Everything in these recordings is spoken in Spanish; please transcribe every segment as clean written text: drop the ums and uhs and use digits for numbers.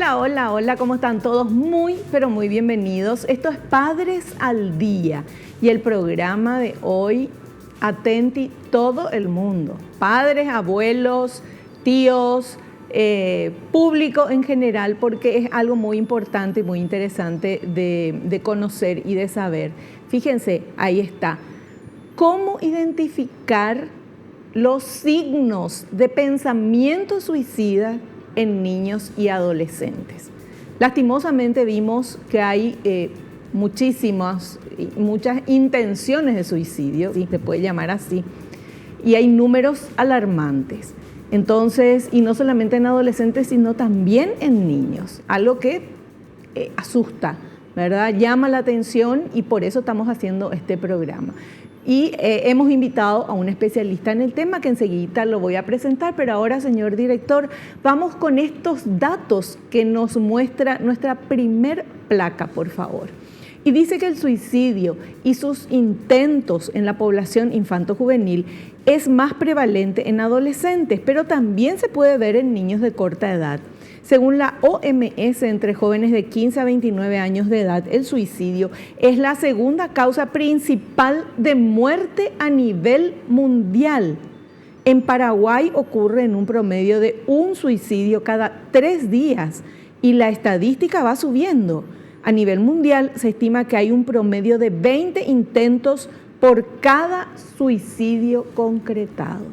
Hola, hola, hola, ¿cómo están todos? Muy, pero muy bienvenidos. Esto es Padres al Día y el programa de hoy, atenti todo el mundo, padres, abuelos, tíos, público en general, porque es algo muy importante y muy interesante de conocer y de saber. Fíjense, ahí está. ¿Cómo identificar los signos de pensamiento suicida en niños y adolescentes? Lastimosamente vimos que hay muchas intenciones de suicidio, si se puede llamar así, y hay números alarmantes. Entonces, y no solamente en adolescentes, sino también en niños, algo que asusta, ¿verdad? Llama la atención y por eso estamos haciendo este programa. Y hemos invitado a un especialista en el tema que enseguida lo voy a presentar, pero ahora, señor director, vamos con estos datos que nos muestra nuestra primer placa, por favor. Y dice que el suicidio y sus intentos en la población infanto-juvenil es más prevalente en adolescentes, pero también se puede ver en niños de corta edad. Según la OMS, entre jóvenes de 15 a 29 años de edad, el suicidio es la segunda causa principal de muerte a nivel mundial. En Paraguay ocurre en un promedio de un suicidio cada 3 días y la estadística va subiendo. A nivel mundial se estima que hay un promedio de 20 intentos por cada suicidio concretado.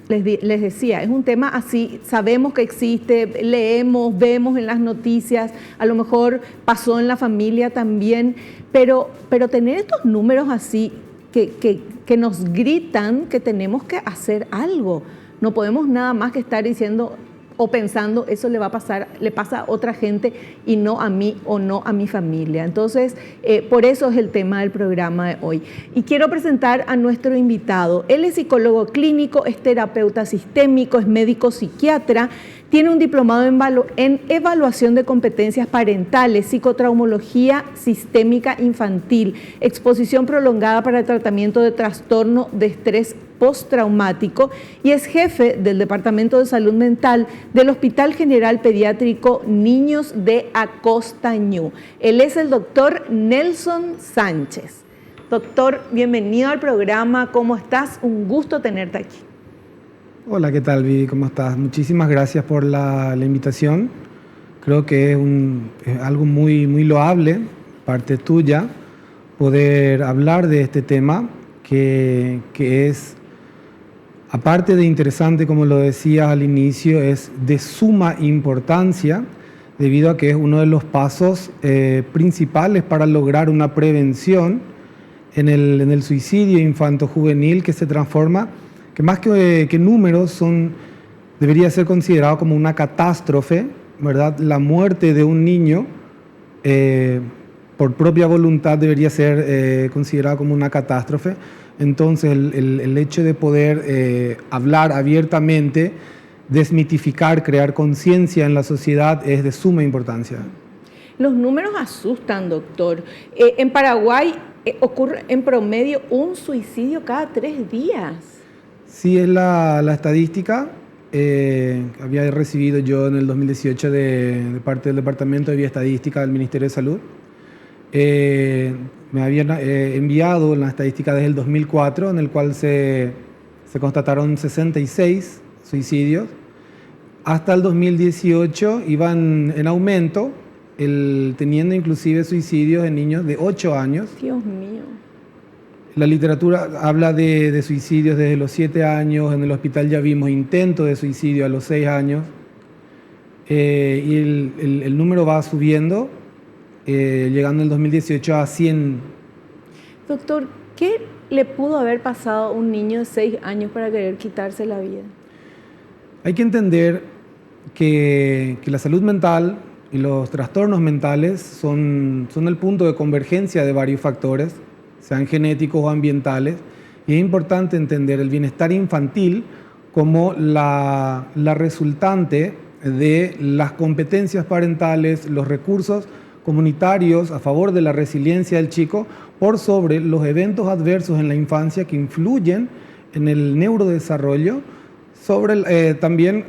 Les decía, es un tema así, sabemos que existe, leemos, vemos en las noticias, a lo mejor pasó en la familia también, pero tener estos números así que nos gritan que tenemos que hacer algo. No podemos nada más que estar diciendo o pensando eso le pasa a otra gente y no a mí o no a mi familia. Entonces, por eso es el tema del programa de hoy. Y quiero presentar a nuestro invitado. Él es psicólogo clínico, es terapeuta sistémico, es médico psiquiatra, tiene un diplomado en evaluación de competencias parentales, psicotraumología sistémica infantil, exposición prolongada para el tratamiento de trastorno de estrés postraumático y es jefe del Departamento de Salud Mental del Hospital General Pediátrico Niños de Acostañú. Él es el doctor Nelson Sánchez. Doctor, bienvenido al programa. ¿Cómo estás? Un gusto tenerte aquí. Hola, ¿qué tal, Vivi? ¿Cómo estás? Muchísimas gracias por la invitación. Creo que es algo muy loable, parte tuya, poder hablar de este tema que es, aparte de interesante, como lo decías al inicio, es de suma importancia debido a que es uno de los pasos principales para lograr una prevención en el suicidio infanto-juvenil que se transforma, que más que números debería ser considerado como una catástrofe, ¿verdad? La muerte de un niño por propia voluntad debería ser considerada como una catástrofe. Entonces el hecho de poder hablar abiertamente, desmitificar, crear conciencia en la sociedad es de suma importancia. Los números asustan, doctor. En Paraguay ocurre en promedio un suicidio cada 3 días. Sí, es la estadística que había recibido yo en el 2018 de parte del Departamento de Bioestadística del Ministerio de Salud. Me habían enviado la estadística desde el 2004, en el cual se constataron 66 suicidios. Hasta el 2018 iban en aumento, teniendo inclusive suicidios en niños de 8 años. Dios mío. La literatura habla de suicidios desde los 7 años, en el hospital ya vimos intentos de suicidio a los 6 años, y el número va subiendo, llegando en el 2018 a 100. Doctor, ¿qué le pudo haber pasado a un niño de 6 años para querer quitarse la vida? Hay que entender que la salud mental y los trastornos mentales son el punto de convergencia de varios factores, sean genéticos o ambientales, y es importante entender el bienestar infantil como la resultante de las competencias parentales, los recursos comunitarios a favor de la resiliencia del chico, por sobre los eventos adversos en la infancia que influyen en el neurodesarrollo, También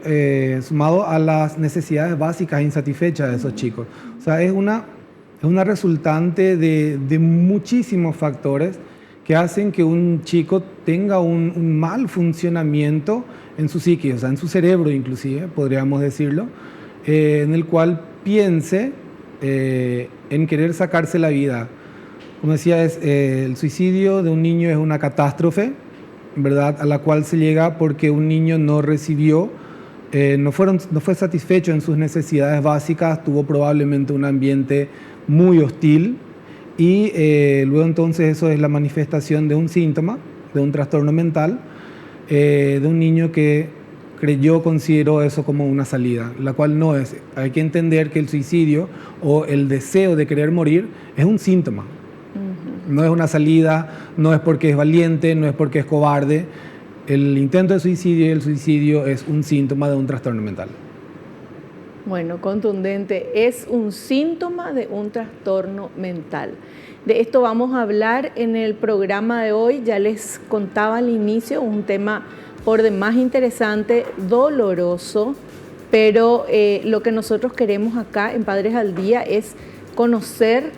sumado a las necesidades básicas insatisfechas de esos chicos. O sea, es una resultante de muchísimos factores que hacen que un chico tenga un mal funcionamiento en su psique, o sea, en su cerebro inclusive, podríamos decirlo, en el cual piense en querer sacarse la vida. Como decía, el suicidio de un niño es una catástrofe, ¿verdad?, a la cual se llega porque un niño no recibió, no fue satisfecho en sus necesidades básicas, tuvo probablemente un ambiente muy hostil y luego entonces eso es la manifestación de un síntoma, de un trastorno mental, de un niño que consideró eso como una salida, la cual no es. Hay que entender que el suicidio o el deseo de querer morir es un síntoma. No es una salida, no es porque es valiente, no es porque es cobarde. El intento de suicidio y el suicidio es un síntoma de un trastorno mental. Bueno, contundente, es un síntoma de un trastorno mental. De esto vamos a hablar en el programa de hoy. Ya les contaba al inicio, un tema por demás interesante, doloroso, pero lo que nosotros queremos acá en Padres al Día es conocer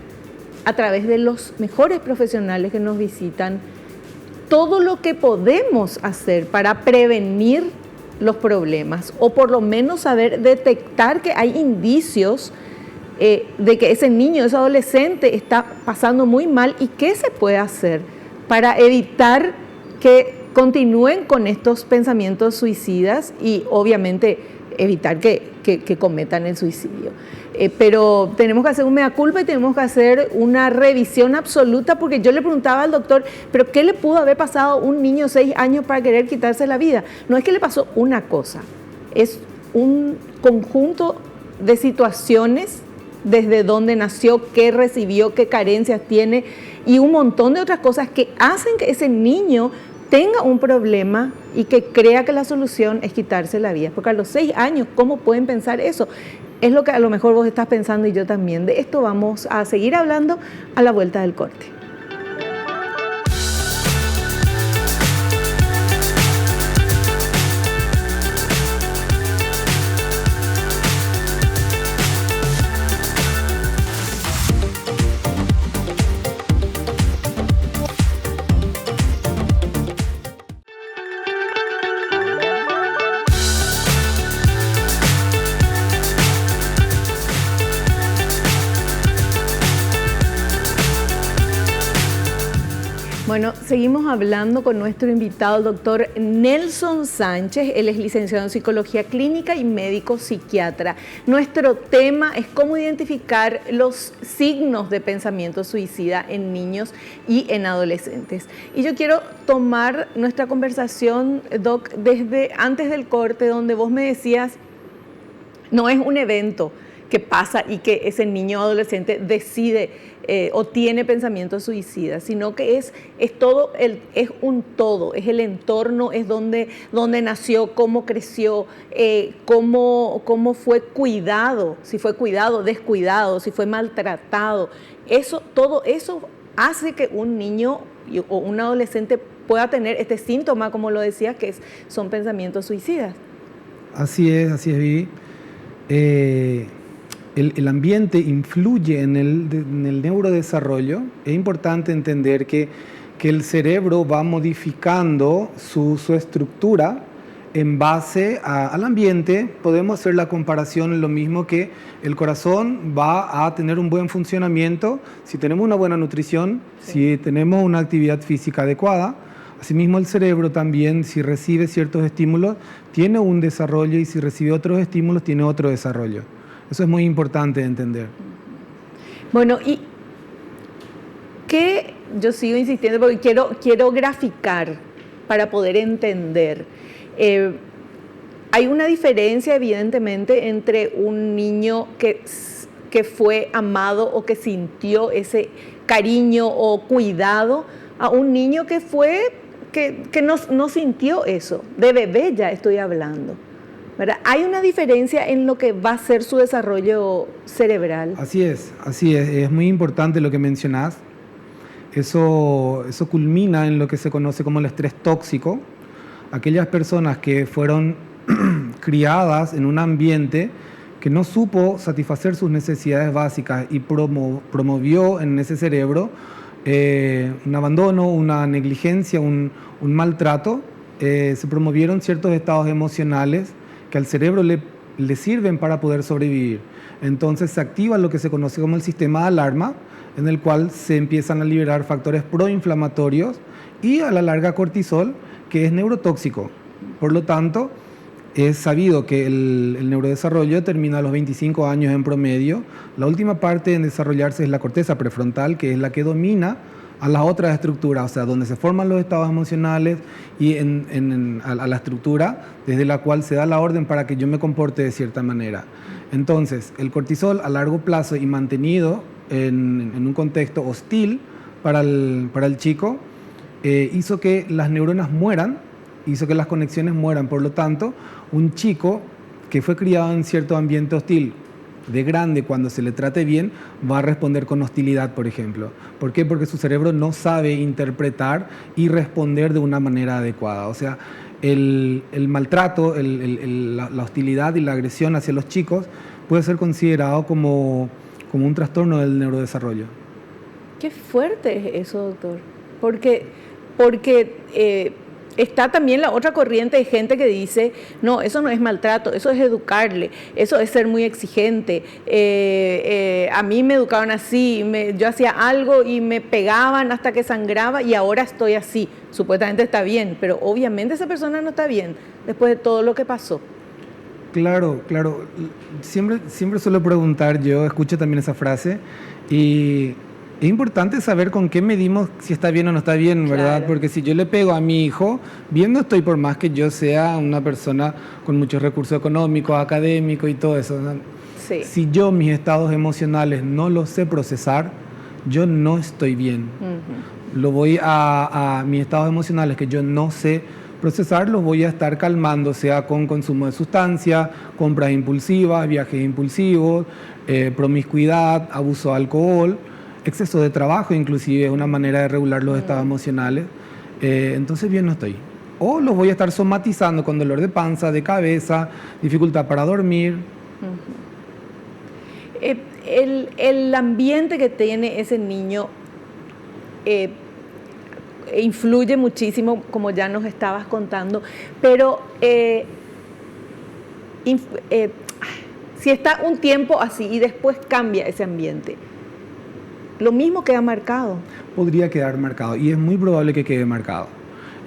a través de los mejores profesionales que nos visitan todo lo que podemos hacer para prevenir los problemas o por lo menos saber detectar que hay indicios de que ese niño, ese adolescente está pasando muy mal y qué se puede hacer para evitar que continúen con estos pensamientos suicidas y obviamente evitar que cometan el suicidio. Pero tenemos que hacer un mea culpa y tenemos que hacer una revisión absoluta, porque yo le preguntaba al doctor, ¿pero qué le pudo haber pasado a un niño de 6 años para querer quitarse la vida? No es que le pasó una cosa, es un conjunto de situaciones desde dónde nació, qué recibió, qué carencias tiene y un montón de otras cosas que hacen que ese niño tenga un problema y que crea que la solución es quitarse la vida. Porque a los 6 años, ¿cómo pueden pensar eso? Es lo que a lo mejor vos estás pensando y yo también. De esto vamos a seguir hablando a la vuelta del corte. Bueno, seguimos hablando con nuestro invitado, el doctor Nelson Sánchez. Él es licenciado en Psicología Clínica y médico psiquiatra. Nuestro tema es cómo identificar los signos de pensamiento suicida en niños y en adolescentes. Y yo quiero tomar nuestra conversación, Doc, desde antes del corte, donde vos me decías, no es un evento que pasa y que ese niño o adolescente decide o tiene pensamientos suicidas, sino que es todo, es un todo, es el entorno, es donde nació, cómo creció, cómo fue cuidado, si fue cuidado, descuidado, si fue maltratado. Todo eso hace que un niño o un adolescente pueda tener este síntoma, como lo decía, que son pensamientos suicidas. Así es, Vivi. El ambiente influye en el neurodesarrollo. Es importante entender que el cerebro va modificando su estructura en base al ambiente. Podemos hacer la comparación en lo mismo que el corazón va a tener un buen funcionamiento si tenemos una buena nutrición, si tenemos una actividad física adecuada. Asimismo, el cerebro también, si recibe ciertos estímulos, tiene un desarrollo y si recibe otros estímulos, tiene otro desarrollo. Eso es muy importante de entender. Bueno, y que yo sigo insistiendo porque quiero graficar para poder entender. Hay una diferencia, evidentemente, entre un niño que fue amado o que sintió ese cariño o cuidado a un niño que no sintió eso. De bebé ya estoy hablando, ¿verdad? Hay una diferencia en lo que va a ser su desarrollo cerebral. Así es. Es muy importante lo que mencionás. Eso culmina en lo que se conoce como el estrés tóxico. aquellas personas que fueron criadas en un ambiente que no supo satisfacer sus necesidades básicas y promovió en ese cerebro un abandono, una negligencia, un maltrato, se promovieron ciertos estados emocionales que al cerebro le sirven para poder sobrevivir. Entonces se activa lo que se conoce como el sistema de alarma, en el cual se empiezan a liberar factores proinflamatorios y a la larga cortisol, que es neurotóxico. Por lo tanto, es sabido que el neurodesarrollo termina a los 25 años en promedio. La última parte en desarrollarse es la corteza prefrontal, que es la que domina a las otras estructuras, o sea, donde se forman los estados emocionales y a la estructura desde la cual se da la orden para que yo me comporte de cierta manera. Entonces, el cortisol a largo plazo y mantenido en un contexto hostil para el chico, hizo que las neuronas mueran, hizo que las conexiones mueran. Por lo tanto, un chico que fue criado en cierto ambiente hostil, de grande, cuando se le trate bien, va a responder con hostilidad, por ejemplo. ¿Por qué? Porque su cerebro no sabe interpretar y responder de una manera adecuada. O sea, el maltrato, la hostilidad y la agresión hacia los chicos puede ser considerado como un trastorno del neurodesarrollo. Qué fuerte es eso, doctor. Porque está también la otra corriente de gente que dice, no, eso no es maltrato, eso es educarle, eso es ser muy exigente. A mí me educaron así, yo hacía algo y me pegaban hasta que sangraba y ahora estoy así. Supuestamente está bien, pero obviamente esa persona no está bien después de todo lo que pasó. Claro. Siempre suelo preguntar, yo escucho también esa frase y es importante saber con qué medimos si está bien o no está bien, ¿verdad? Claro. Porque si yo le pego a mi hijo, bien no estoy, por más que yo sea una persona con muchos recursos económicos, académicos y todo eso, ¿no? Sí. Si yo mis estados emocionales no los sé procesar, yo no estoy bien. Uh-huh. Lo voy a mis estados emocionales que yo no sé procesar, los voy a estar calmando, sea con consumo de sustancias, compras impulsivas, viajes impulsivos, promiscuidad, abuso de alcohol, exceso de trabajo, inclusive es una manera de regular los estados emocionales. Entonces bien no estoy. O los voy a estar somatizando con dolor de panza, de cabeza, dificultad para dormir. Uh-huh. El ambiente que tiene ese niño influye muchísimo, como ya nos estabas contando, pero si está un tiempo así y después cambia ese ambiente, lo mismo queda marcado. Podría quedar marcado y es muy probable que quede marcado.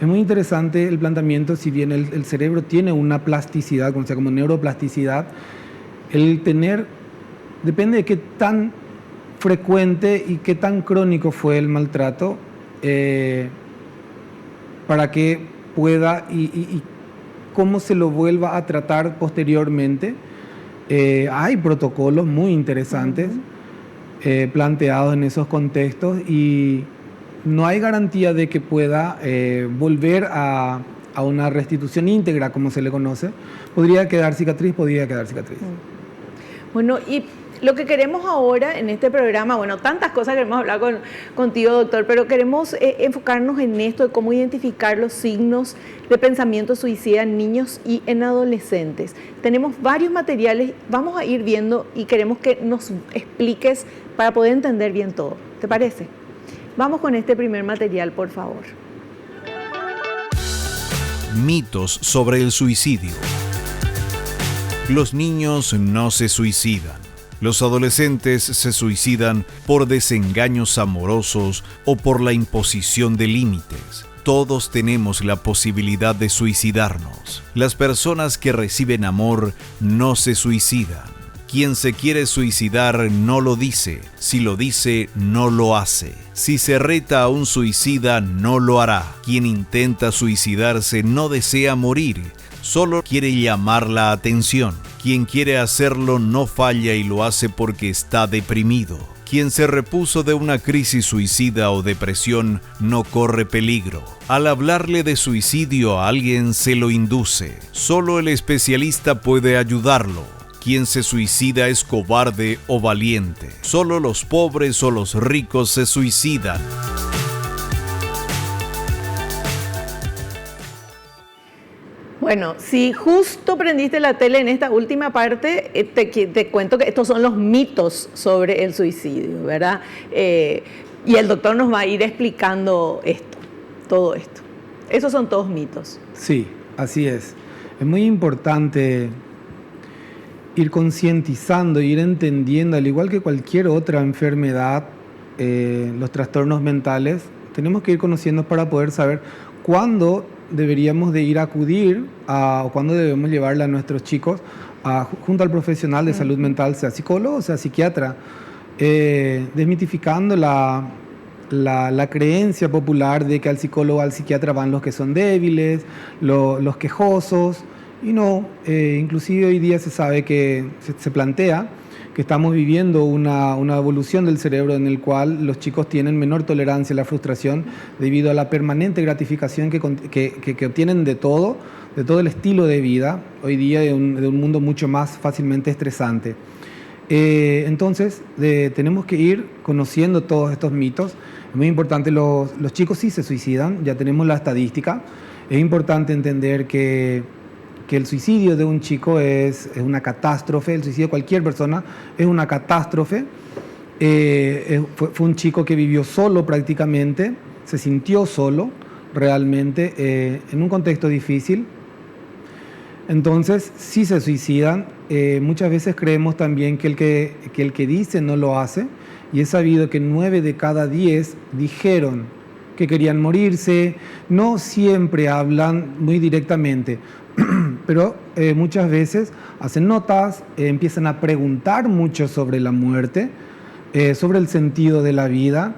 Es muy interesante el planteamiento, si bien el cerebro tiene una plasticidad, como neuroplasticidad, el tener, depende de qué tan frecuente y qué tan crónico fue el maltrato, para que pueda y cómo se lo vuelva a tratar posteriormente. Hay protocolos muy interesantes. Uh-huh. Planteados en esos contextos y no hay garantía de que pueda volver a una restitución íntegra, como se le conoce. Podría quedar cicatriz. Bueno, y lo que queremos ahora en este programa, bueno, tantas cosas queremos hablar contigo, doctor, pero queremos enfocarnos en esto de cómo identificar los signos de pensamiento suicida en niños y en adolescentes. Tenemos varios materiales, vamos a ir viendo y queremos que nos expliques para poder entender bien todo. ¿Te parece? Vamos con este primer material, por favor. Mitos sobre el suicidio. Los niños no se suicidan. Los adolescentes se suicidan por desengaños amorosos o por la imposición de límites. Todos tenemos la posibilidad de suicidarnos. Las personas que reciben amor no se suicidan. Quien se quiere suicidar no lo dice. Si lo dice, no lo hace. Si se reta a un suicida, no lo hará. Quien intenta suicidarse no desea morir. Solo quiere llamar la atención. Quien quiere hacerlo no falla y lo hace porque está deprimido. Quien se repuso de una crisis suicida o depresión no corre peligro. Al hablarle de suicidio a alguien se lo induce. Solo el especialista puede ayudarlo. Quien se suicida es cobarde o valiente. Solo los pobres o los ricos se suicidan. Bueno, si justo prendiste la tele en esta última parte, te cuento que estos son los mitos sobre el suicidio, ¿verdad? Y el doctor nos va a ir explicando todo esto. Esos son todos mitos. Sí, así es. Es muy importante ir concientizando, ir entendiendo, al igual que cualquier otra enfermedad, los trastornos mentales, tenemos que ir conociendo para poder saber cuándo deberíamos de ir a acudir o cuándo debemos llevarle a nuestros chicos junto al profesional de salud mental, sea psicólogo o sea psiquiatra, desmitificando la creencia popular de que al psicólogo o al psiquiatra van los que son débiles, los quejosos, y no, inclusive hoy día se sabe que se plantea que estamos viviendo una evolución del cerebro en el cual los chicos tienen menor tolerancia a la frustración debido a la permanente gratificación que obtienen de todo el estilo de vida, hoy día de un mundo mucho más fácilmente estresante. Entonces, tenemos que ir conociendo todos estos mitos. Es muy importante, los chicos sí se suicidan, ya tenemos la estadística. Es importante entender que el suicidio de un chico es una catástrofe, el suicidio de cualquier persona es una catástrofe. Fue un chico que vivió solo prácticamente, se sintió solo realmente en un contexto difícil. Entonces, sí se suicidan. Muchas veces creemos también que el que dice no lo hace, y es sabido que 9 de cada 10 dijeron que querían morirse. No siempre hablan muy directamente, pero muchas veces hacen notas, empiezan a preguntar mucho sobre la muerte, sobre el sentido de la vida.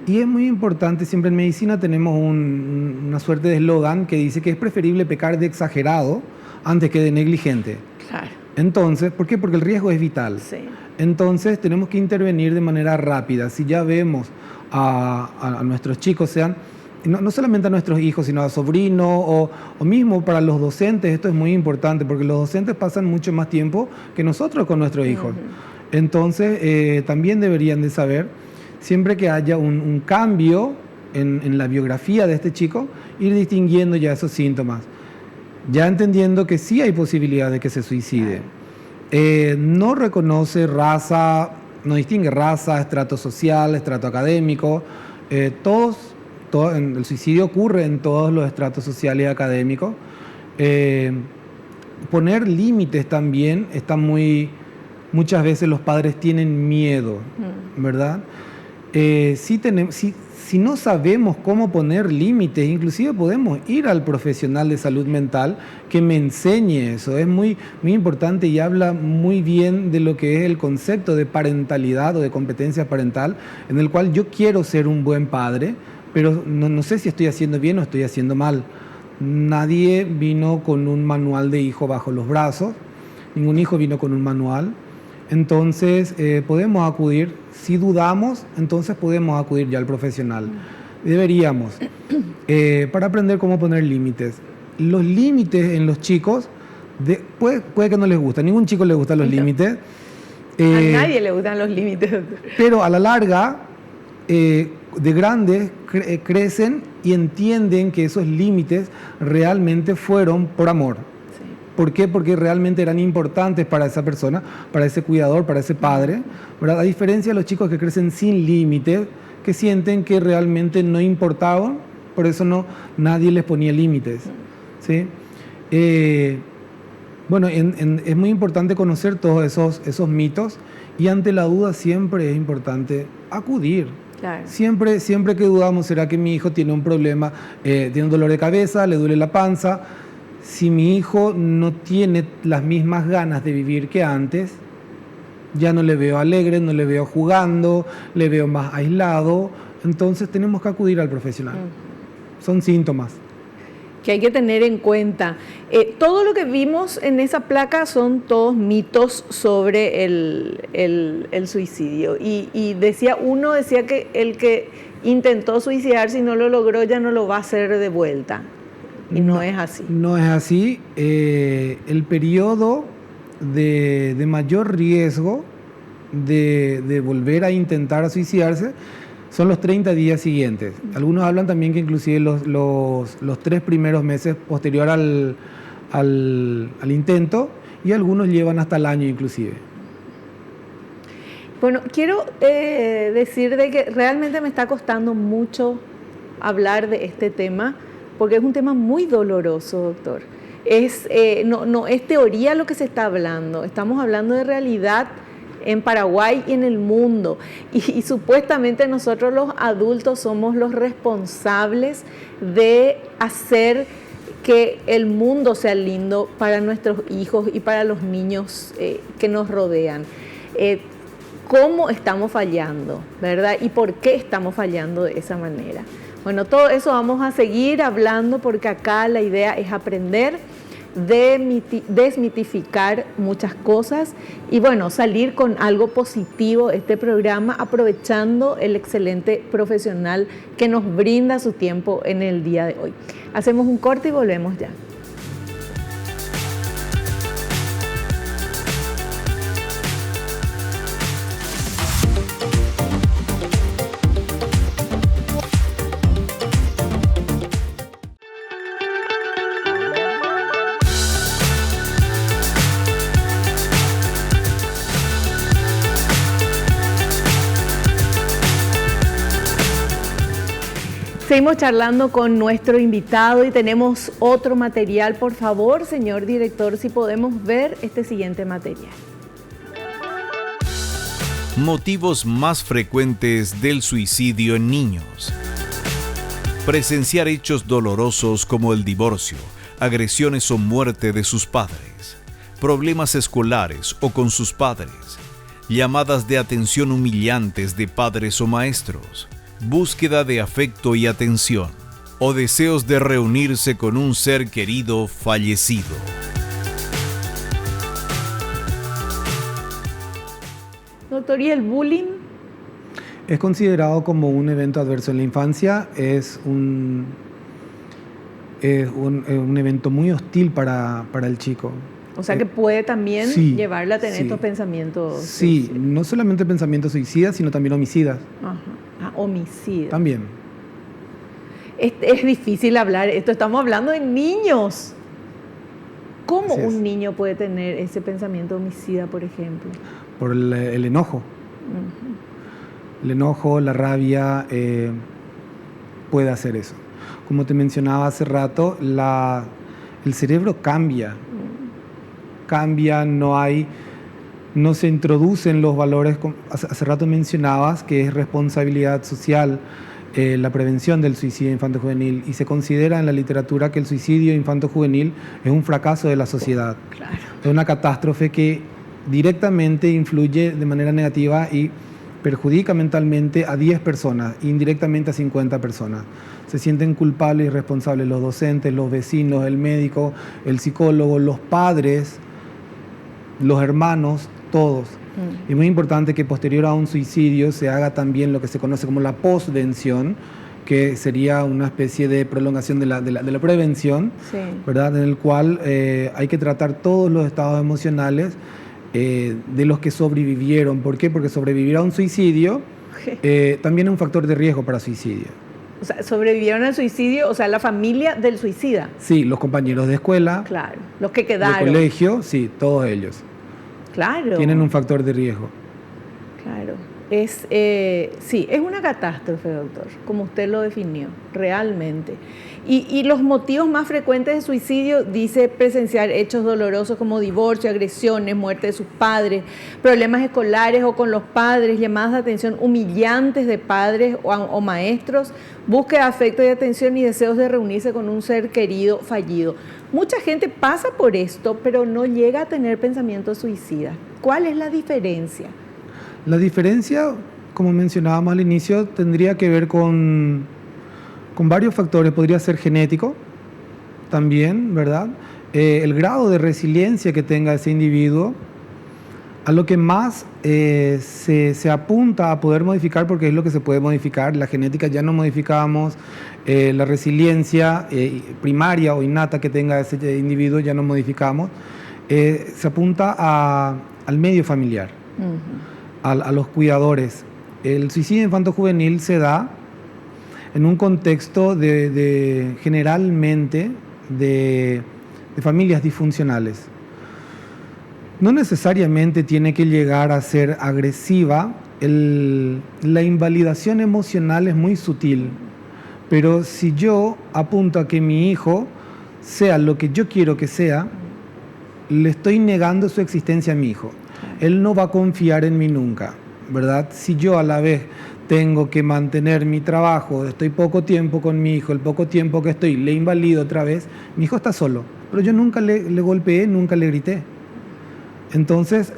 Y es muy importante, siempre en medicina tenemos una suerte de eslogan que dice que es preferible pecar de exagerado antes que de negligente. Claro. Entonces, ¿por qué? Porque el riesgo es vital. Sí. Entonces tenemos que intervenir de manera rápida. Si ya vemos a nuestros chicos, no solamente a nuestros hijos, sino a sobrinos o mismo para los docentes, esto es muy importante porque los docentes pasan mucho más tiempo que nosotros con nuestros hijos. Entonces también deberían de saber, siempre que haya un cambio en la biografía de este chico, ir distinguiendo ya esos síntomas, ya entendiendo que sí hay posibilidad de que se suicide. No reconoce raza, no distingue raza, estrato social, estrato académico. El suicidio ocurre en todos los estratos sociales y académicos. Poner límites también muchas veces los padres tienen miedo, ¿verdad? Si no sabemos cómo poner límites, inclusive podemos ir al profesional de salud mental que me enseñe eso. Es muy, muy importante y habla muy bien de lo que es el concepto de parentalidad o de competencia parental, en el cual yo quiero ser un buen padre, pero no sé si estoy haciendo bien o estoy haciendo mal. Nadie vino con un manual de hijo bajo los brazos, ningún hijo vino con un manual. Entonces podemos acudir, si dudamos, entonces podemos acudir ya al profesional. Deberíamos, para aprender cómo poner límites. Los límites en los chicos, puede que no les guste, a ningún chico le gustan los límites. A nadie le gustan los límites. Pero a la larga, de grandes, crecen y entienden que esos límites realmente fueron por amor. ¿Por qué? Porque realmente eran importantes para esa persona, para ese cuidador, para ese padre, ¿verdad? A diferencia de los chicos que crecen sin límites, que sienten que realmente no importaban, por eso nadie les ponía límites, ¿sí? Bueno, es muy importante conocer todos esos mitos, y ante la duda siempre es importante acudir. Claro. Siempre que dudamos, ¿será que mi hijo tiene un problema, tiene un dolor de cabeza, le duele la panza? Si mi hijo no tiene las mismas ganas de vivir que antes, ya no le veo alegre, no le veo jugando, le veo más aislado, entonces tenemos que acudir al profesional. Son síntomas que hay que tener en cuenta. Todo lo que vimos en esa placa son todos mitos sobre el suicidio. Y decía que el que intentó suicidarse y no lo logró ya no lo va a hacer de vuelta. Y no es así. No es así. El periodo de mayor riesgo de volver a intentar suicidarse son los 30 días siguientes. Algunos hablan también que inclusive los 3 primeros meses posterior al intento, y algunos llevan hasta el año inclusive. Bueno, quiero decir de que realmente me está costando mucho hablar de este tema, porque es un tema muy doloroso, doctor. No es teoría lo que se está hablando, estamos hablando de realidad en Paraguay y en el mundo. Y supuestamente nosotros los adultos somos los responsables de hacer que el mundo sea lindo para nuestros hijos y para los niños que nos rodean. ¿Cómo estamos fallando, verdad? ¿Y por qué estamos fallando de esa manera? Bueno, todo eso vamos a seguir hablando, porque acá la idea es aprender, desmitificar muchas cosas y bueno, salir con algo positivo de este programa, aprovechando el excelente profesional que nos brinda su tiempo en el día de hoy. Hacemos un corte y volvemos ya. Seguimos charlando con nuestro invitado y tenemos otro material. Por favor, señor director, si podemos ver este siguiente material. Motivos más frecuentes del suicidio en niños. Presenciar hechos dolorosos como el divorcio, agresiones o muerte de sus padres, problemas escolares o con sus padres, llamadas de atención humillantes de padres o maestros, búsqueda de afecto y atención, o deseos de reunirse con un ser querido fallecido. Doctor, ¿y el bullying? Es considerado como un evento adverso en la infancia, es un evento muy hostil para el chico. O sea que puede también llevarle a tener estos pensamientos. Sí, no solamente pensamientos suicidas, sino también homicidas. Ajá. Homicidio. También. Es difícil hablar esto, estamos hablando de niños. ¿Cómo un niño puede tener ese pensamiento homicida, por ejemplo? Por el enojo. Uh-huh. El enojo, la rabia, puede hacer eso. Como te mencionaba hace rato, el cerebro cambia. Cambia, no se introducen los valores. Hace rato mencionabas que es responsabilidad social la prevención del suicidio infanto-juvenil, y se considera en la literatura que el suicidio infanto-juvenil es un fracaso de la sociedad. Claro. Es una catástrofe que directamente influye de manera negativa y perjudica mentalmente a 10 personas, indirectamente a 50 personas. Se sienten culpables y responsables los docentes, los vecinos, el médico, el psicólogo, los padres, los hermanos, todos. Es muy importante que posterior a un suicidio se haga también lo que se conoce como la posvención, que sería una especie de prolongación de la prevención, ¿verdad? En el cual hay que tratar todos los estados emocionales de los que sobrevivieron. ¿Por qué? Porque sobrevivir a un suicidio también es un factor de riesgo para suicidio. O sea, sobrevivieron al suicidio, o sea, la familia del suicida. Sí, los compañeros de escuela. Claro, los que quedaron. De colegio, sí, todos ellos. Claro. Tienen un factor de riesgo. Claro. Sí, es una catástrofe, doctor, como usted lo definió, realmente. Y los motivos más frecuentes de suicidio, dice, presenciar hechos dolorosos como divorcio, agresiones, muerte de sus padres, problemas escolares o con los padres, llamadas de atención humillantes de padres o maestros, búsqueda de afecto y atención y deseos de reunirse con un ser querido fallido. Mucha gente pasa por esto, pero no llega a tener pensamientos suicidas. ¿Cuál es la diferencia? La diferencia, como mencionábamos al inicio, tendría que ver con varios factores. Podría ser genético también, ¿verdad? El grado de resiliencia que tenga ese individuo, a lo que más se apunta a poder modificar, porque es lo que se puede modificar. La genética ya no modificamos, la resiliencia primaria o innata que tenga ese individuo ya no modificamos. Se apunta al medio familiar. Uh-huh. A los cuidadores. El suicidio infanto-juvenil se da en un contexto generalmente de familias disfuncionales. No necesariamente tiene que llegar a ser agresiva. La invalidación emocional es muy sutil, pero si yo apunto a que mi hijo sea lo que yo quiero que sea, le estoy negando su existencia a mi hijo. Él no va a confiar en mí nunca, ¿verdad? Si yo a la vez tengo que mantener mi trabajo, estoy poco tiempo con mi hijo, el poco tiempo que estoy le invalido otra vez, mi hijo está solo, pero yo nunca le golpeé, nunca le grité. Entonces,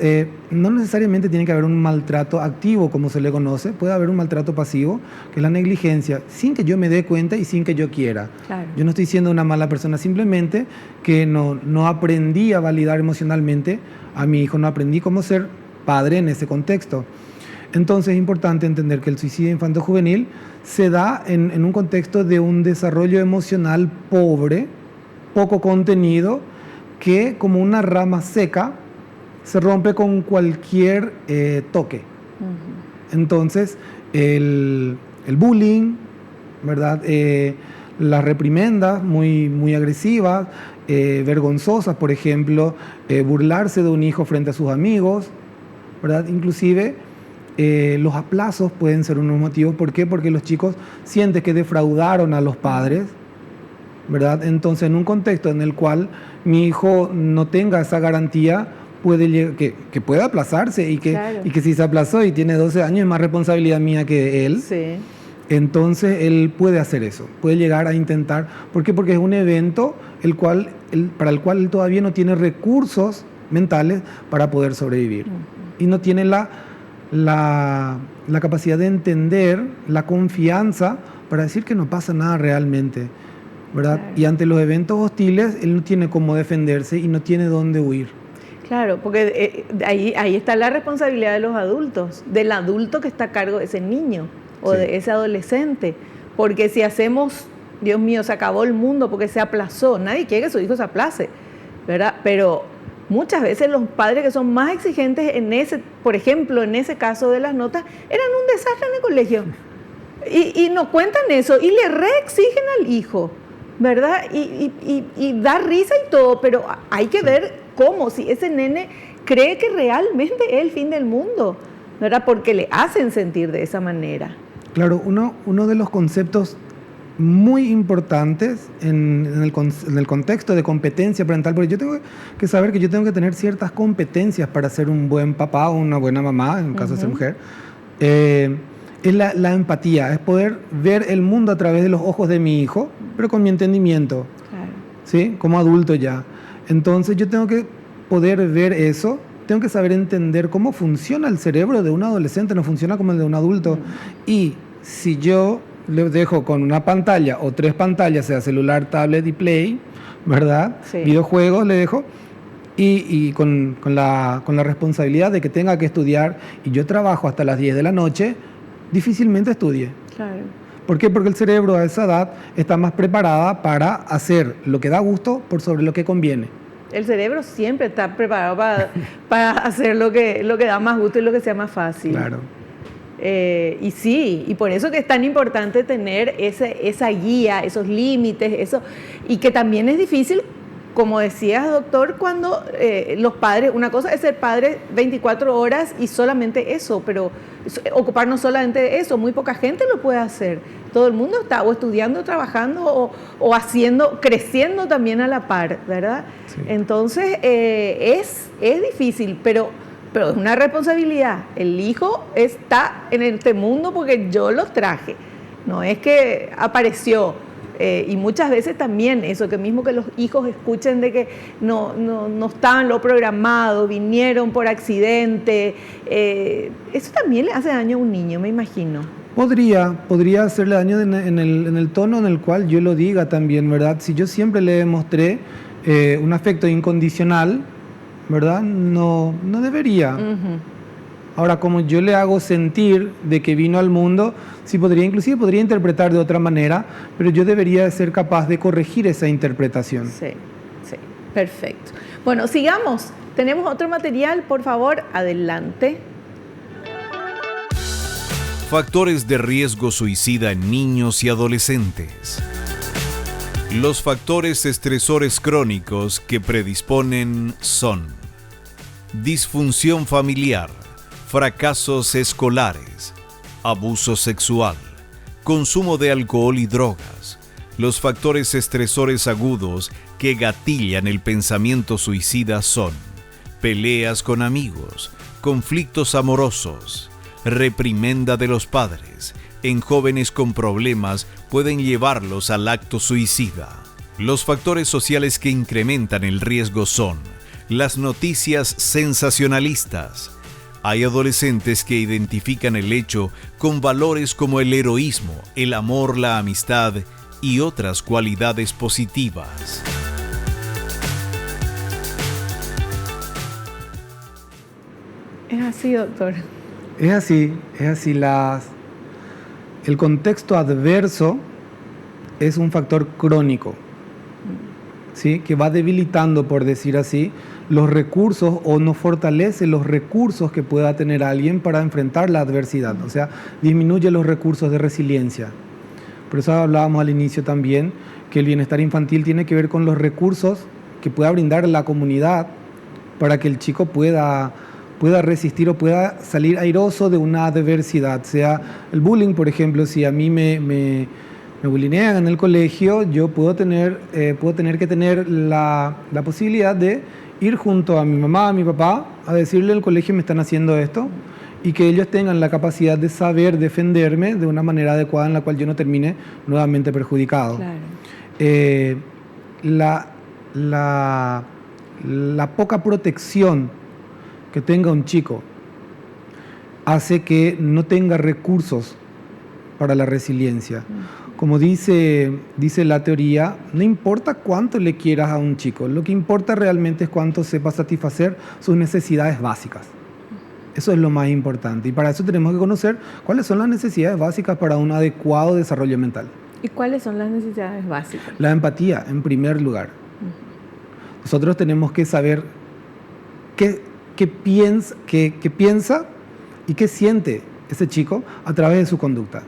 no necesariamente tiene que haber un maltrato activo, como se le conoce. Puede haber un maltrato pasivo, que es la negligencia, sin que yo me dé cuenta y sin que yo quiera. Claro. Yo no estoy siendo una mala persona, simplemente que no aprendí a validar emocionalmente a mi hijo, no aprendí cómo ser padre en ese contexto. Entonces, es importante entender que el suicidio infanto-juvenil se da en un contexto de un desarrollo emocional pobre, poco contenido, que como una rama seca, se rompe con cualquier toque. Uh-huh. Entonces, el bullying, ¿verdad? Las reprimendas muy agresivas, vergonzosas, por ejemplo, burlarse de un hijo frente a sus amigos, ¿verdad? Inclusive, los aplazos pueden ser unos motivos. ¿Por qué? Porque los chicos sienten que defraudaron a los padres, ¿verdad? Entonces, en un contexto en el cual mi hijo no tenga esa garantía, que pueda aplazarse y que si se aplazó y tiene 12 años es más responsabilidad mía que él. Sí. Entonces él puede hacer eso, puede llegar a intentar. ¿Por qué? Porque es un evento para el cual él todavía no tiene recursos mentales para poder sobrevivir. Uh-huh. Y no tiene la capacidad de entender, la confianza para decir que no pasa nada realmente, ¿verdad? Claro. Y ante los eventos hostiles él no tiene cómo defenderse y no tiene dónde huir. Claro, porque ahí está la responsabilidad de los adultos, del adulto que está a cargo de ese niño o de ese adolescente. Porque si hacemos, Dios mío, se acabó el mundo porque se aplazó, nadie quiere que su hijo se aplace, ¿verdad? Pero muchas veces los padres que son más exigentes por ejemplo, en ese caso de las notas, eran un desastre en el colegio. Y nos cuentan eso y le reexigen al hijo, ¿verdad? Y da risa y todo, pero hay que ver cómo, si ese nene cree que realmente es el fin del mundo, ¿verdad? Porque le hacen sentir de esa manera. Claro, uno de los conceptos muy importantes en el contexto de competencia parental, porque yo tengo que saber que yo tengo que tener ciertas competencias para ser un buen papá o una buena mamá, en caso de ser mujer, es la empatía, es poder ver el mundo a través de los ojos de mi hijo, pero con mi entendimiento, claro. ¿Sí? Como adulto ya. Entonces yo tengo que poder ver eso, tengo que saber entender cómo funciona el cerebro de un adolescente, no funciona como el de un adulto. Y si yo le dejo con una pantalla o 3 pantallas, sea celular, tablet y play, ¿verdad? Sí. Videojuegos le dejo, y con la responsabilidad de que tenga que estudiar, y yo trabajo hasta las 10 de la noche, difícilmente estudie. Claro. ¿Por qué? Porque el cerebro a esa edad está más preparada para hacer lo que da gusto por sobre lo que conviene. El cerebro siempre está preparado para hacer lo que da más gusto y lo que sea más fácil. Claro. Y sí, y por eso que es tan importante tener esa guía, esos límites, eso, y que también es difícil, como decías, doctor, cuando los padres, una cosa es ser padre 24 horas y solamente eso, pero ocuparnos solamente de eso, muy poca gente lo puede hacer. Todo el mundo está o estudiando, o trabajando, o haciendo, creciendo también a la par, ¿verdad? Sí. Entonces, es difícil, pero es una responsabilidad. El hijo está en este mundo porque yo lo traje, no es que apareció. Y muchas veces también eso, que mismo que los hijos escuchen de que no estaban lo programado, vinieron por accidente, eso también le hace daño a un niño, me imagino. Podría hacerle daño en el tono en el cual yo lo diga también, ¿verdad? Si yo siempre le demostré un afecto incondicional, ¿verdad? No debería. Uh-huh. Ahora, como yo le hago sentir de que vino al mundo, sí inclusive podría interpretar de otra manera, pero yo debería ser capaz de corregir esa interpretación. Sí, perfecto. Bueno, sigamos. Tenemos otro material, por favor, adelante. Factores de riesgo suicida en niños y adolescentes. Los factores estresores crónicos que predisponen son disfunción familiar, fracasos escolares, abuso sexual, consumo de alcohol y drogas. Los factores estresores agudos que gatillan el pensamiento suicida son peleas con amigos, conflictos amorosos, reprimenda de los padres. En jóvenes con problemas pueden llevarlos al acto suicida. Los factores sociales que incrementan el riesgo son las noticias sensacionalistas. Hay adolescentes que identifican el hecho con valores como el heroísmo, el amor, la amistad y otras cualidades positivas. Es así, doctor. Es así. El contexto adverso es un factor crónico, ¿sí? Que va debilitando, por decir así, los recursos o no fortalece los recursos que pueda tener alguien para enfrentar la adversidad. O sea, disminuye los recursos de resiliencia. Por eso hablábamos al inicio también que el bienestar infantil tiene que ver con los recursos que pueda brindar la comunidad para que el chico pueda resistir o pueda salir airoso de una adversidad. Sea el bullying, por ejemplo, si a mí me bulinean en el colegio, yo puedo tener que tener la posibilidad de ir junto a mi mamá, a mi papá, a decirle al colegio me están haciendo esto, y que ellos tengan la capacidad de saber defenderme de una manera adecuada en la cual yo no termine nuevamente perjudicado. Claro. La poca protección que tenga un chico hace que no tenga recursos para la resiliencia. Como dice la teoría, no importa cuánto le quieras a un chico, lo que importa realmente es cuánto sepa satisfacer sus necesidades básicas. Eso es lo más importante, y para eso tenemos que conocer cuáles son las necesidades básicas para un adecuado desarrollo mental. ¿Y cuáles son las necesidades básicas? La empatía, en primer lugar. Nosotros tenemos que saber qué piensa y qué siente ese chico a través de su conducta.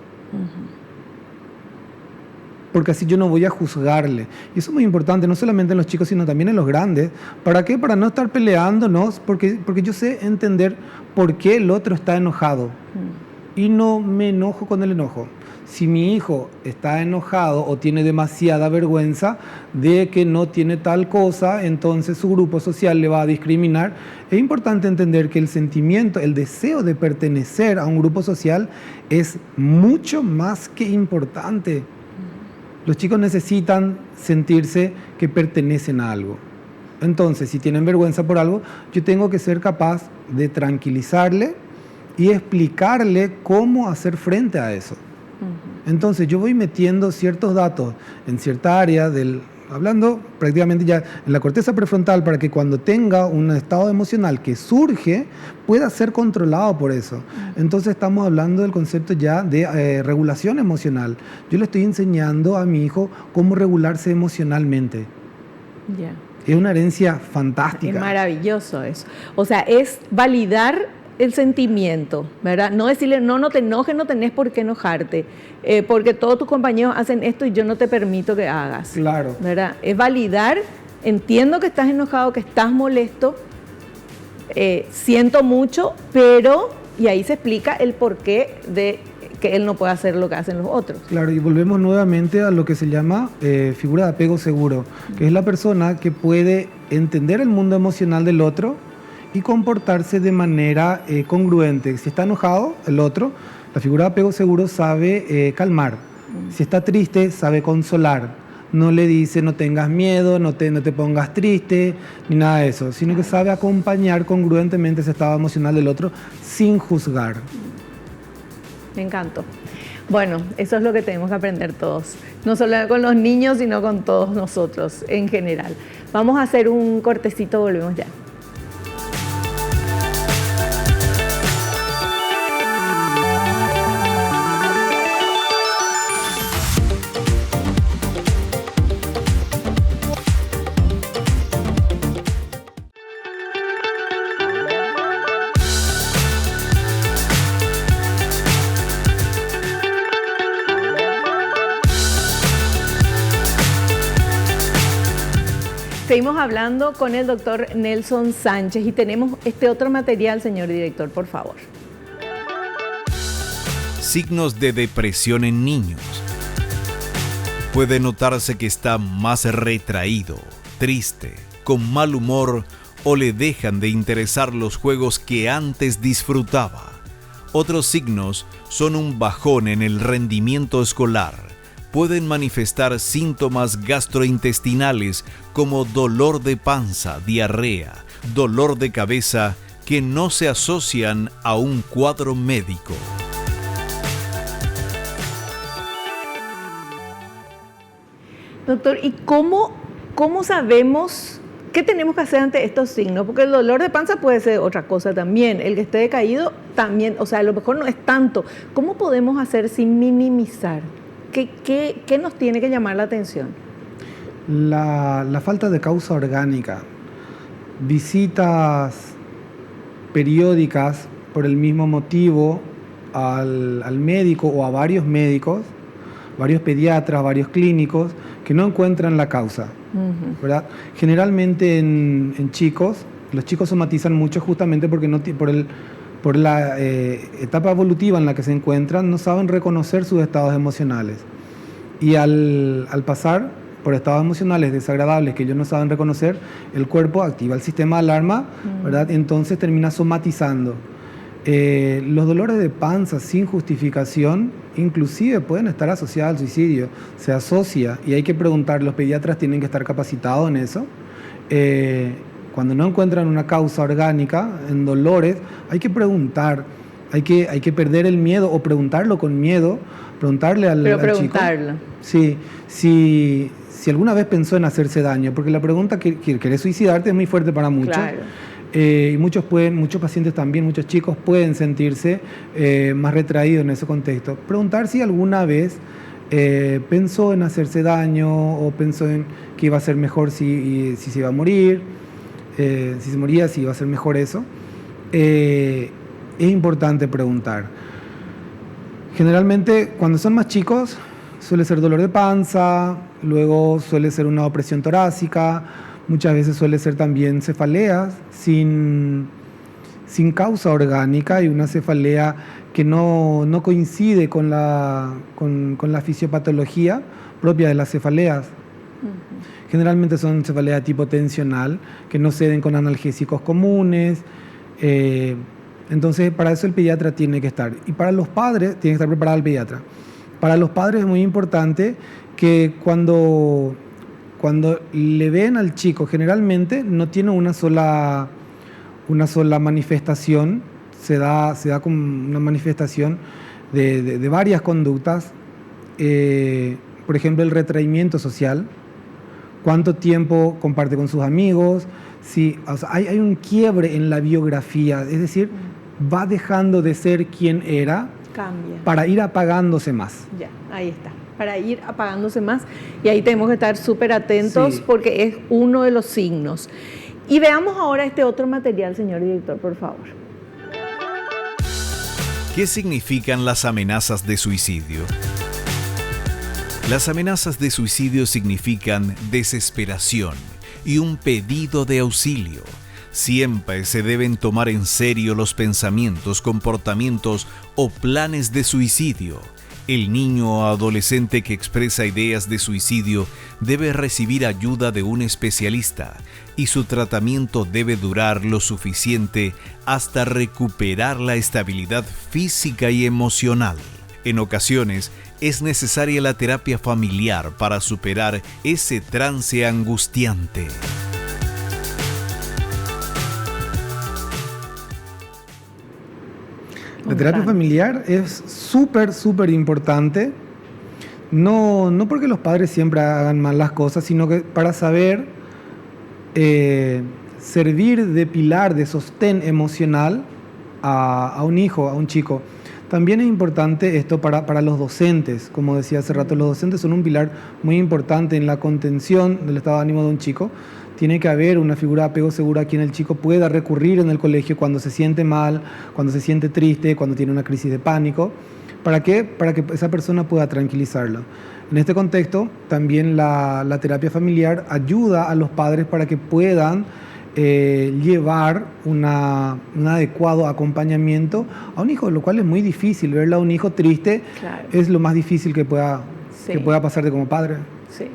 Porque así yo no voy a juzgarle. Y eso es muy importante, no solamente en los chicos, sino también en los grandes. ¿Para qué? Para no estar peleándonos, porque yo sé entender por qué el otro está enojado. Y no me enojo con el enojo. Si mi hijo está enojado o tiene demasiada vergüenza de que no tiene tal cosa, entonces su grupo social le va a discriminar. Es importante entender que el sentimiento, el deseo de pertenecer a un grupo social es mucho más que importante. Los chicos necesitan sentirse que pertenecen a algo. Entonces, si tienen vergüenza por algo, yo tengo que ser capaz de tranquilizarle y explicarle cómo hacer frente a eso. Entonces yo voy metiendo ciertos datos en cierta área hablando prácticamente ya en la corteza prefrontal, para que cuando tenga un estado emocional que surge pueda ser controlado por eso. Entonces estamos hablando del concepto ya de regulación emocional. Yo le estoy enseñando a mi hijo cómo regularse emocionalmente. Ya. Es una herencia fantástica. Es maravilloso eso. O sea, es validar el sentimiento, ¿verdad? No decirle, no te enojes, no tenés por qué enojarte, porque todos tus compañeros hacen esto y yo no te permito que hagas. Claro. ¿Verdad? Es validar, entiendo que estás enojado, que estás molesto, siento mucho, pero, y ahí se explica el porqué de que él no puede hacer lo que hacen los otros. Claro, y volvemos nuevamente a lo que se llama figura de apego seguro, que es la persona que puede entender el mundo emocional del otro y comportarse de manera congruente. Si está enojado el otro, la figura de apego seguro sabe calmar. Si está triste, sabe consolar. No le dice no tengas miedo, no te pongas triste, ni nada de eso, sino que sabe acompañar congruentemente ese estado emocional del otro sin juzgar. Me encantó. Bueno, eso es lo que tenemos que aprender todos, no solo con los niños, sino con todos nosotros en general. Vamos a hacer un cortecito, volvemos ya. Seguimos hablando con el doctor Nelson Sánchez y tenemos este otro material, señor director, por favor. Signos de depresión en niños. Puede notarse que está más retraído, triste, con mal humor o le dejan de interesar los juegos que antes disfrutaba. Otros signos son un bajón en el rendimiento escolar. Pueden manifestar síntomas gastrointestinales como dolor de panza, diarrea, dolor de cabeza que no se asocian a un cuadro médico. Doctor, ¿y cómo sabemos qué tenemos que hacer ante estos signos? Porque el dolor de panza puede ser otra cosa también, el que esté decaído también, o sea, a lo mejor no es tanto. ¿Cómo podemos hacer sin minimizar? ¿Qué nos tiene que llamar la atención? La falta de causa orgánica, visitas periódicas por el mismo motivo al médico o a varios médicos, varios pediatras, varios clínicos, que no encuentran la causa, ¿verdad? Generalmente en chicos, los chicos somatizan mucho justamente porque por la etapa evolutiva en la que se encuentran, no saben reconocer sus estados emocionales. Y al pasar por estados emocionales desagradables que ellos no saben reconocer, el cuerpo activa el sistema de alarma, ¿verdad? Entonces termina somatizando. Los dolores de panza sin justificación inclusive pueden estar asociados al suicidio, se asocia y hay que preguntar, los pediatras tienen que estar capacitados en eso. Cuando no encuentran una causa orgánica en dolores, hay que preguntar, hay que perder el miedo o preguntarlo con miedo, preguntarle al preguntarlo. chico. Sí, si alguna vez pensó en hacerse daño, porque la pregunta que querés suicidarte es muy fuerte para muchos. Claro. Y muchos pacientes también, muchos chicos pueden sentirse más retraídos en ese contexto. Preguntar si alguna vez pensó en hacerse daño o pensó en que iba a ser mejor si se iba a morir, si se moría, si iba a ser mejor eso. Es importante preguntar. Generalmente cuando son más chicos suele ser dolor de panza, luego suele ser una opresión torácica, muchas veces suele ser también cefaleas sin causa orgánica y una cefalea que no coincide con la fisiopatología propia de las cefaleas. Generalmente son cefaleas de tipo tensional que no ceden con analgésicos comunes. Entonces para eso el pediatra tiene que estar. Y para los padres tiene que estar preparado el pediatra. Para los padres es muy importante que cuando le ven al chico, generalmente no tiene una sola manifestación, se da como una manifestación de varias conductas, por ejemplo el retraimiento social, cuánto tiempo comparte con sus amigos, o sea, hay un quiebre en la biografía, es decir, va dejando de ser quien era, cambia, para ir apagándose más. Ya, ahí está. Para ir apagándose más y ahí tenemos que estar súper atentos, sí, porque es uno de los signos. Y veamos ahora este otro material, señor director, por favor. ¿Qué significan las amenazas de suicidio? Las amenazas de suicidio significan desesperación y un pedido de auxilio. Siempre se deben tomar en serio los pensamientos, comportamientos o planes de suicidio. El niño o adolescente que expresa ideas de suicidio debe recibir ayuda de un especialista y su tratamiento debe durar lo suficiente hasta recuperar la estabilidad física y emocional. En ocasiones, es necesaria la terapia familiar para superar ese trance angustiante. La terapia familiar es súper importante, no porque los padres siempre hagan mal las cosas, sino que para saber servir de pilar, de sostén emocional a un hijo, a un chico. También es importante esto para los docentes, como decía hace rato, los docentes son un pilar muy importante en la contención del estado de ánimo de un chico. Tiene que haber una figura de apego segura a quien el chico pueda recurrir en el colegio cuando se siente mal, cuando se siente triste, cuando tiene una crisis de pánico, ¿Para qué? Para que esa persona pueda tranquilizarlo. En este contexto, también la terapia familiar ayuda a los padres para que puedan llevar un adecuado acompañamiento a un hijo, lo cual es muy difícil. Verle a un hijo triste, claro, es lo más difícil que pueda pasarte como padre. Sí.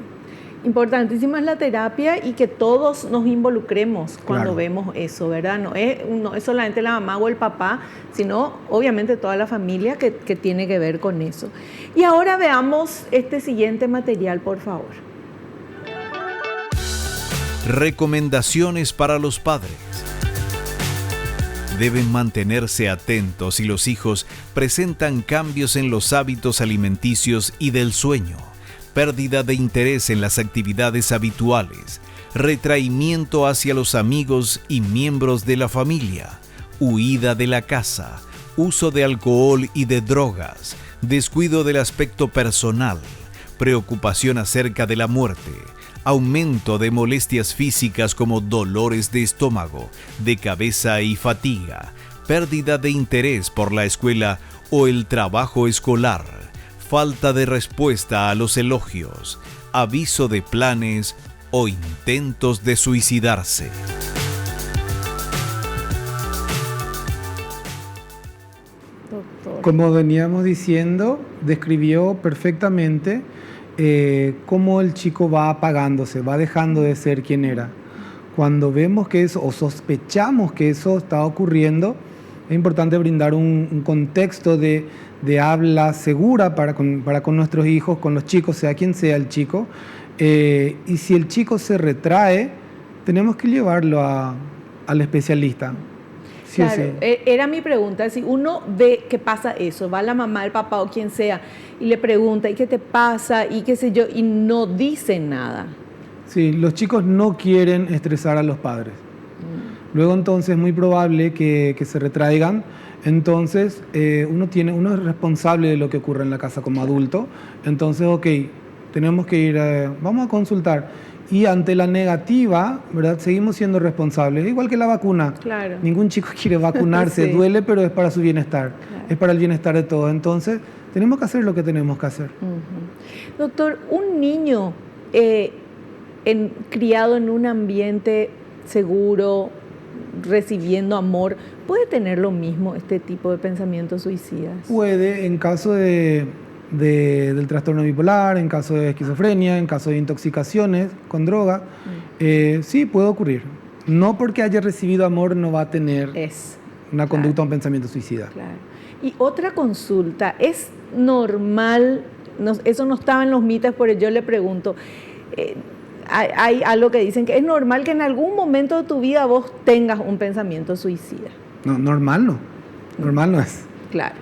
Importantísima es la terapia y que todos nos involucremos cuando claro vemos eso, ¿verdad? No es solamente la mamá o el papá, sino obviamente toda la familia que tiene que ver con eso. Y ahora veamos este siguiente material, por favor. Recomendaciones para los padres. Deben mantenerse atentos si los hijos presentan cambios en los hábitos alimenticios y del sueño, pérdida de interés en las actividades habituales, retraimiento hacia los amigos y miembros de la familia, huida de la casa, uso de alcohol y de drogas, descuido del aspecto personal, preocupación acerca de la muerte, aumento de molestias físicas como dolores de estómago, de cabeza y fatiga, pérdida de interés por la escuela o el trabajo escolar, falta de respuesta a los elogios, aviso de planes o intentos de suicidarse. Doctor. Como veníamos diciendo, describió perfectamente cómo el chico va apagándose, va dejando de ser quien era. Cuando vemos que eso, o sospechamos que eso está ocurriendo, es importante brindar un contexto de habla segura para con nuestros hijos, con los chicos, sea quien sea el chico. Y si el chico se retrae, tenemos que llevarlo al especialista. Sí, claro, sí. Era mi pregunta, si uno ve que pasa eso, va la mamá, el papá o quien sea, y le pregunta, ¿y qué te pasa? Y qué sé yo, y no dice nada. Sí, los chicos no quieren estresar a los padres. Luego entonces es muy probable que se retraigan. Entonces uno es responsable de lo que ocurre en la casa como adulto. Entonces, ok, tenemos que ir, vamos a consultar. Y ante la negativa, ¿verdad? Seguimos siendo responsables, igual que la vacuna. Claro. Ningún chico quiere vacunarse, sí. Duele, pero es para su bienestar, claro. Es para el bienestar de todos. Entonces, tenemos que hacer lo que tenemos que hacer. Uh-huh. Doctor, un niño criado en un ambiente seguro, recibiendo amor, ¿puede tener lo mismo este tipo de pensamientos suicidas? Puede, en caso del trastorno bipolar, en caso de esquizofrenia, en caso de intoxicaciones con droga, sí puede ocurrir. No porque haya recibido amor no va a tener una conducta o un pensamiento suicida. Claro. Y otra consulta, ¿es normal? Eso no estaba en los mitos, pero yo le pregunto, hay algo que dicen que es normal que en algún momento de tu vida vos tengas un pensamiento suicida. No, normal no. Normal no es. Claro.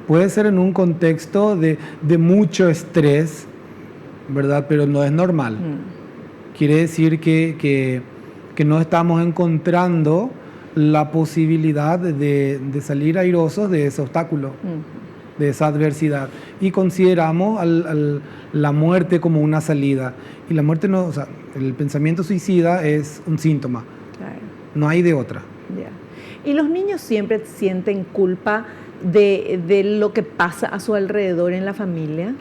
Puede ser en un contexto de mucho estrés, ¿verdad? Pero no es normal. Quiere decir que no estamos encontrando la posibilidad de salir airosos de ese obstáculo, de esa adversidad. Y consideramos la muerte como una salida. Y la muerte no, o sea, el pensamiento suicida es un síntoma. Claro. No hay de otra. Yeah. Y los niños siempre sienten culpa de lo que pasa a su alrededor en la familia.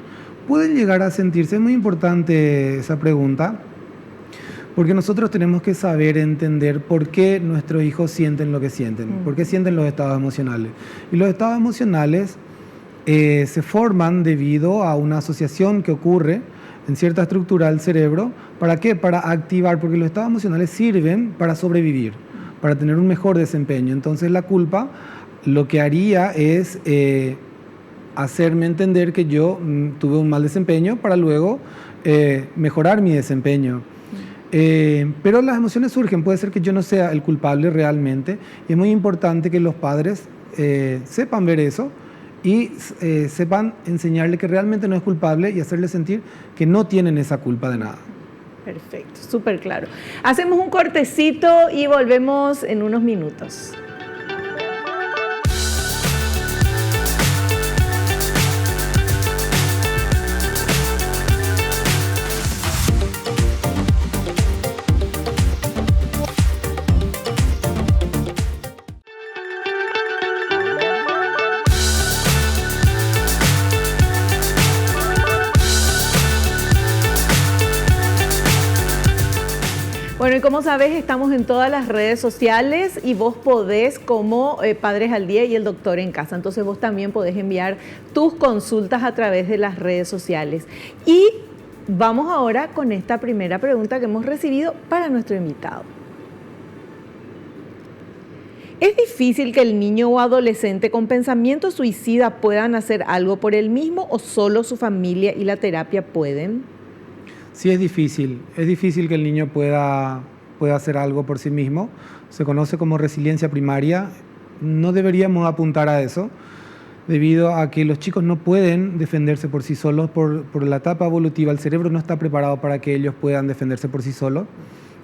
Pueden llegar a sentirse, es muy importante esa pregunta, porque nosotros tenemos que saber entender por qué nuestros hijos sienten lo que sienten, por qué sienten los estados emocionales. Y los estados emocionales se forman debido a una asociación que ocurre en cierta estructura del cerebro. ¿Para qué? Para activar, porque los estados emocionales sirven para sobrevivir, para tener un mejor desempeño. Entonces la culpa lo que haría es hacerme entender que yo tuve un mal desempeño para luego mejorar mi desempeño. Pero las emociones surgen, puede ser que yo no sea el culpable realmente, y es muy importante que los padres sepan ver eso y sepan enseñarle que realmente no es culpable y hacerle sentir que no tienen esa culpa de nada. Perfecto, súper claro. Hacemos un cortecito y volvemos en unos minutos. Bueno, y como sabes, estamos en todas las redes sociales y vos podés, como Padres al Día y el Doctor en Casa, entonces vos también podés enviar tus consultas a través de las redes sociales. Y vamos ahora con esta primera pregunta que hemos recibido para nuestro invitado. ¿Es difícil que el niño o adolescente con pensamiento suicida puedan hacer algo por él mismo o solo su familia y la terapia pueden? Sí, es difícil que el niño pueda hacer algo por sí mismo. Se conoce como resiliencia primaria. No deberíamos apuntar a eso, debido a que los chicos no pueden defenderse por sí solos por la etapa evolutiva. El cerebro no está preparado para que ellos puedan defenderse por sí solos.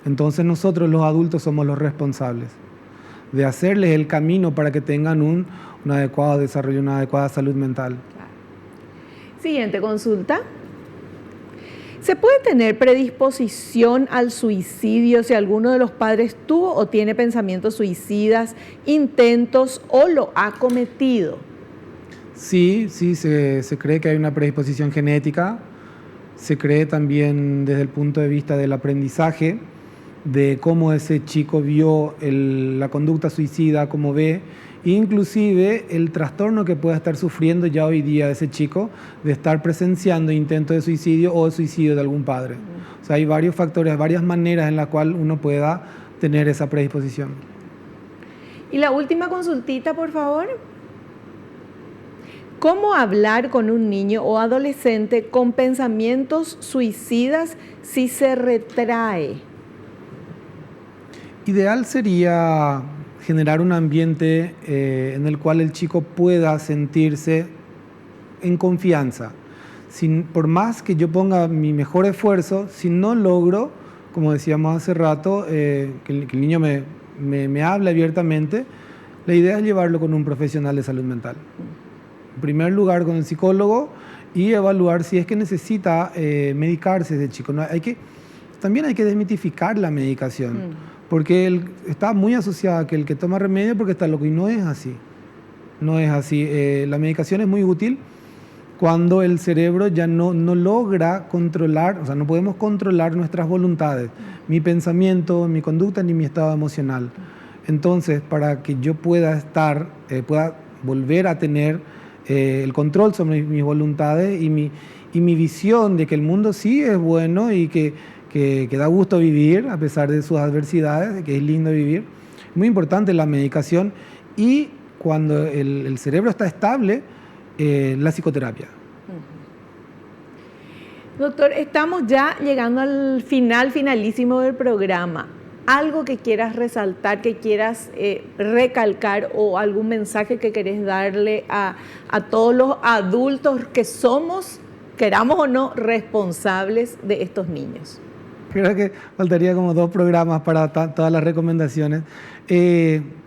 Entonces nosotros los adultos somos los responsables de hacerles el camino para que tengan un adecuado desarrollo, una adecuada salud mental. Claro. Siguiente consulta. ¿Se puede tener predisposición al suicidio si alguno de los padres tuvo o tiene pensamientos suicidas, intentos o lo ha cometido? Sí, se cree que hay una predisposición genética. Se cree también desde el punto de vista del aprendizaje, de cómo ese chico vio la conducta suicida, cómo ve, inclusive el trastorno que pueda estar sufriendo ya hoy día ese chico de estar presenciando intentos de suicidio o suicidio de algún padre. O sea, hay varios factores, varias maneras en las cuales uno pueda tener esa predisposición. Y la última consultita, por favor. ¿Cómo hablar con un niño o adolescente con pensamientos suicidas si se retrae? Ideal sería generar un ambiente en el cual el chico pueda sentirse en confianza. Por más que yo ponga mi mejor esfuerzo, si no logro, como decíamos hace rato, que el niño me hable abiertamente, la idea es llevarlo con un profesional de salud mental. En primer lugar con el psicólogo y evaluar si es que necesita medicarse ese chico. También hay que desmitificar la medicación. Porque está muy asociado a que el que toma remedio porque está loco, y no es así. No es así. La medicación es muy útil cuando el cerebro ya no logra controlar, o sea, no podemos controlar nuestras voluntades, mi pensamiento, mi conducta ni mi estado emocional. Entonces, para que yo pueda volver a tener el control sobre mis voluntades y mi visión de que el mundo sí es bueno y que da gusto vivir a pesar de sus adversidades, que es lindo vivir. Muy importante la medicación y cuando el cerebro está estable, la psicoterapia. Doctor, estamos ya llegando al finalísimo del programa. ¿Algo que quieras resaltar, que quieras recalcar o algún mensaje que querés darle a todos los adultos que somos, queramos o no, responsables de estos niños? Creo que faltaría como 2 programas para todas las recomendaciones.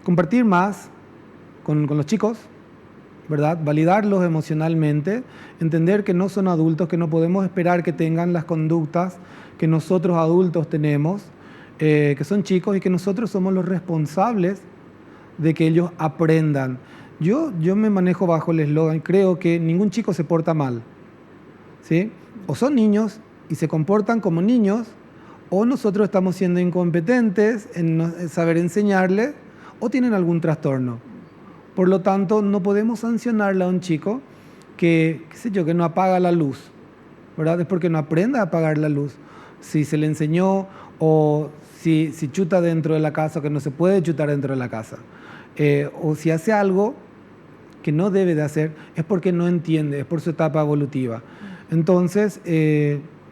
Compartir más con los chicos, ¿verdad? Validarlos emocionalmente, entender que no son adultos, que no podemos esperar que tengan las conductas que nosotros adultos tenemos, que son chicos y que nosotros somos los responsables de que ellos aprendan. Yo me manejo bajo el eslogan, creo que ningún chico se porta mal, ¿sí? O son niños y se comportan como niños, o nosotros estamos siendo incompetentes en saber enseñarles, o tienen algún trastorno. Por lo tanto, no podemos sancionarle a un chico que no apaga la luz, ¿verdad? Es porque no aprenda a apagar la luz. Si se le enseñó o si chuta dentro de la casa, que no se puede chutar dentro de la casa, o si hace algo que no debe de hacer, es porque no entiende, es por su etapa evolutiva. Entonces,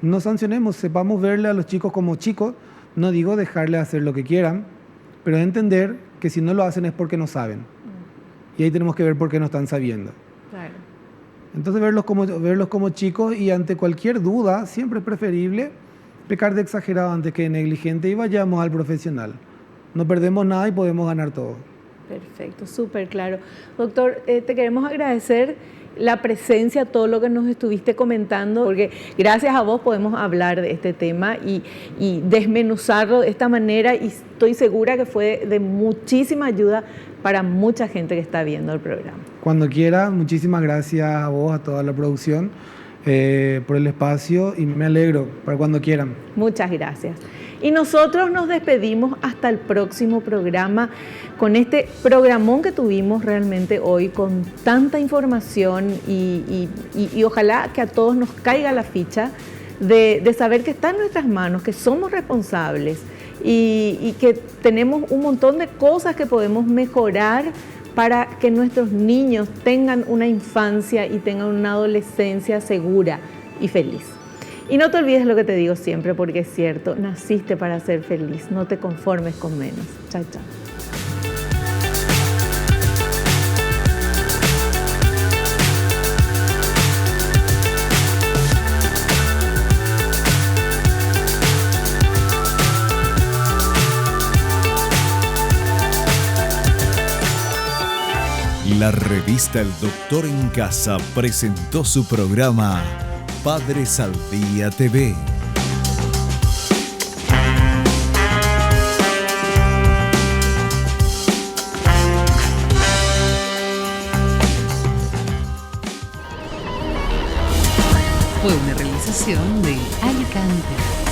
no sancionemos, sepamos verle a los chicos como chicos, no digo dejarle hacer lo que quieran, pero entender que si no lo hacen es porque no saben. Y ahí tenemos que ver por qué no están sabiendo. Claro. Entonces verlos como chicos, y ante cualquier duda siempre es preferible pecar de exagerado antes que de negligente, y vayamos al profesional. No perdemos nada y podemos ganar todo. Perfecto, súper claro. Doctor, te queremos agradecer la presencia, todo lo que nos estuviste comentando, porque gracias a vos podemos hablar de este tema y desmenuzarlo de esta manera, y estoy segura que fue de muchísima ayuda para mucha gente que está viendo el programa. Cuando quiera, muchísimas gracias a vos, a toda la producción. por el espacio y me alegro para cuando quieran. Muchas gracias. Y nosotros nos despedimos hasta el próximo programa con este programón que tuvimos realmente hoy con tanta información y ojalá que a todos nos caiga la ficha de saber que está en nuestras manos, que somos responsables y que tenemos un montón de cosas que podemos mejorar para que nuestros niños tengan una infancia y tengan una adolescencia segura y feliz. Y no te olvides lo que te digo siempre, porque es cierto, naciste para ser feliz, no te conformes con menos. Chao, chao. La revista El Doctor en Casa presentó su programa Padres al Día TV. Fue una realización de Alicante.